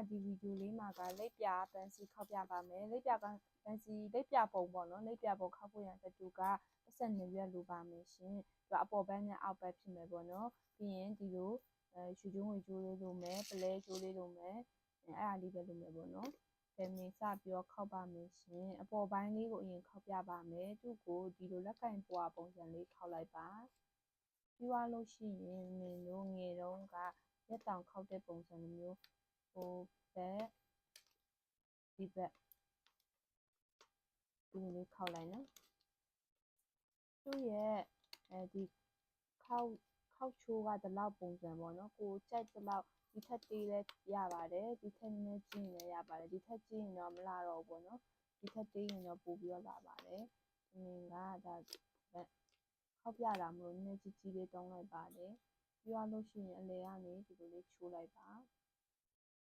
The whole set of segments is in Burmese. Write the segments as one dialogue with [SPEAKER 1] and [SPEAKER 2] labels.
[SPEAKER 1] ဒီဗီဒီယိုလေးမှာကလက်ပြပန်းစီခောက်ပြပါမယ်လက်ပြပန်းစီလက်ပြပုံပေါ့နော်လက်ပြပုံခောက်ဖို့ရန်တူက12ရွက်လိုပါမယ်ရှင်သူအပေါ်ဘက်နဲ့အောက်ဘက်ဖြစ်မယ်ပေါ့နော်ပြီးရင်ဒီလိုရွှေကျိုးငွေကျိုးလေးလိုမယ်ပလဲကျိုးလေးလိုမယ်အဲ့အားလေးပဲလိုမယ်ပေါ့နော်ဒါမင်းစပြီးတော့ခောက်ပါမယ်ရှင်အပေါ်ပိုင်းလေးကိုအရင်ခောက်ပြပါမယ်သူ့ကိုဒီလိုလက်ကင်ပွားပုံစံလေးခောက်လိုက်ပါပြီးသွားလို့ရှိရင်မင်းတို့ငယ်တုန်းကလက်တောင်ခောက်တဲ့ပုံစံမျိုးဟိုဘက်ဒီဘက်ဒီလိုလေးခောက်လိုက်နော်သူ့ရဲ့ဒီခောက်ချိုးကဒီလောက်ပုံစံပေါ့နော်ကိုကြိုက်ဒီလောက်ဒီထက်သေးလဲရပါတယ်ဒီထက်နည်းကြီးရင်လည်းရပါတယ်ဒီထက်ကြီးရင်တော့မလာတော့ဘူးပေါ့နော်ဒီထက်သေးရင်တော့ပို့ပြီးတော့လာပါတယ်ဒီငင်ကဒါခောက်ပြတာမလို့နည်းကြီးကြီးလေးတုံးလိုက်ပါတယ်ပြီးသွားလို့ရှိရင်အလဲကနေဒီလိုလေးချိုးလိုက်ပါ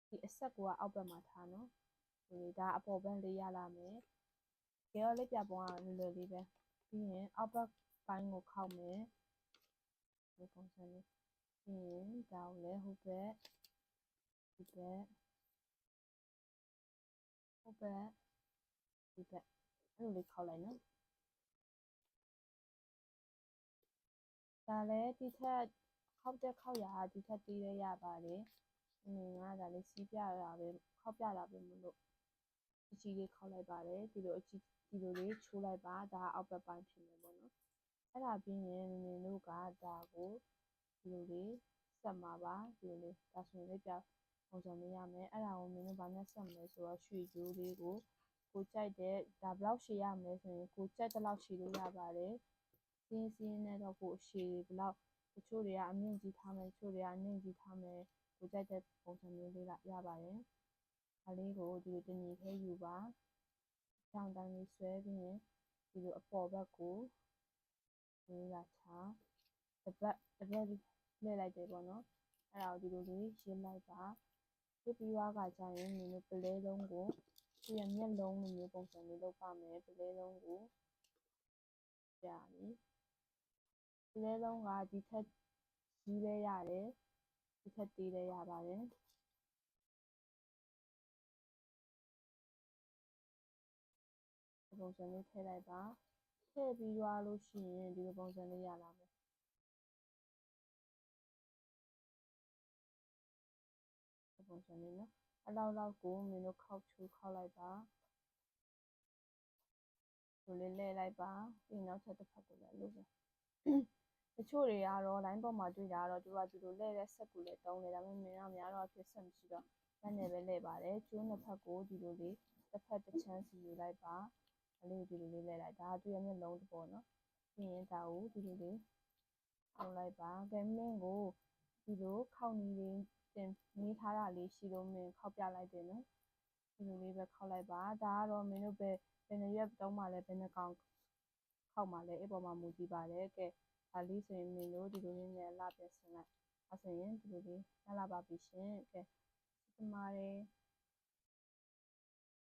[SPEAKER 1] ဒီအဆက်ကိုအောက်ဘက်မှာထားနော်ဒီဒါအပေါ်ဘက်လေးရလာမယ်ကြရောလက်ပြပုံကလွယ်လွယ်လေးပဲပြီးရင်အောက်ဘက်ပိုင်းကိုခောက်မယ်ဒီပုံစံလေးပြီးရင်ဒါကိုလည်းဟိုဘက်ဒီဘက်ဟိုဘက်ဒီဘက်အဲ့လိုလေးခောက်လိုက်နော်ဒါလည်းဒီထက်ခောက်တဲ့ခောက်ရာဒီထက်သေးရပါတယ်ငါဒါလေးစီးပြတာပဲခောက်ပြတာပဲမလို့အကြီးလေးခောက်လိုက်ပါတယ်ဒီလိုအကြီးဒီလိုလေးချိုးလိုက်ပါဒါအောက်ဘက်ပိုင်းဖြစ်မယ်ပေါ့နော်အဲ့ဒါပြီးရင်မင်းတို့ကဒါကိုဒီလိုလေးဆက်မှာပါဒီလိုလေးဒါဆိုရင်လေးပြပုံစံလေးရမယ်အဲ့ဒါကိုမင်းတို့ဘာနဲ့ဆက်မလဲဆိုတော့ရွှေကြိုးလေးကိုကြိုက်တဲ့ဒါဘယ်လောက်ရှည်ရမလဲဆိုရင်ကိုကြိုက်တဲ့လောက်ရှည်လို့ရပါတယ်စင်းနဲ့တော့ကိုရှည်ဘယ်လောက်တချို့တွေကအမြင့်ကြီးထားမယ်တချို့တွေကအနှင့်ကြီးထားမယ်ကိုကြိုက်တဲ့ပုံစံမျိုးလေးရပါတယ်ဒါလေးကိုဒီလိုတညီခဲယူပါတောင်တိုင်းလေးဆွဲပြီးရင်ဒီလိုအပေါ်ဘက်ကိုလေးလာချတစ်ပတ်လှည့်လိုက်တယ်ပေါ့နော်အဲ့ဒါကိုဒီလိုလေးရှင်းလိုက်ပါပြပြီးွားကကြရင်မင်းတို့ပလဲလုံးကိုဒီရမျက်လုံးလိုမျိုးပုံစံလေးလုပ်ပါမယ်ပလဲလုံးကိုပြပြီပလဲလုံးကဒီထက်ကြီးလဲရတယ်ဒီထက်သေးလဲရပါတယ်ပုံစံလေးထည့်လိုက်ပါထည့်ပြီးွားလို့ရှိရင်ဒီလိုပုံစံလေးရလာမယ်ပုံစံလေးနော်အလောက်ကိုမင်းတို့ခောက်ချိုးခောက်လိုက်ပါဒီလိုလေးလဲလိုက်ပါပြီးနောက်ထပ်တစ်ဖက်ကိုလည်းလုပ်ပါတချို့တွေကတော့ line ပေါ်မှာတွေ့တာကတော့သူကဒီလိုလဲတဲ့ဆက်ကိုလည်းတုံးတယ်ဒါပေမဲ့မင်းကများတော့ဖြစ်ဆက်မရှိတော့လက်နဲ့ပဲလဲပါတယ်ကျိုးနှစ်ဖက်ကိုဒီလိုလေးတစ်ဖက်တစ်ချမ်းစီယူလိုက်ပါအလေးဒီလိုလေးလဲလိုက်ဒါသူရဲ့မျက်လုံးတစ်ပေါ်နော်ပြီးရင်ဒါကိုဒီလိုလေးထောက်လိုက်ပါကဲမင်းကိုဒီလိုခောက်နီးလေးတင်နေထားတာလေးရှိလို့မင်းခောက်ပြလိုက်တယ်နော်ဒီလိုလေးပဲခောက်လိုက်ပါဒါကတော့မင်းတို့ပဲဘယ်နှရွက်တုံးမှလဲဘယ်နှကောင်ခောက်မှလဲအဲ့ပေါ်မှာမူတည်ပါတယ်ကဲဒါလေးဆိုရင်မင်းတို့ဒီလိုလေးနဲ့လှပြဆင်းလိုက်အဲ့ဆိုရင်ဒီလိုလေးလှပါပြီရှင်ကဲဒီမှာ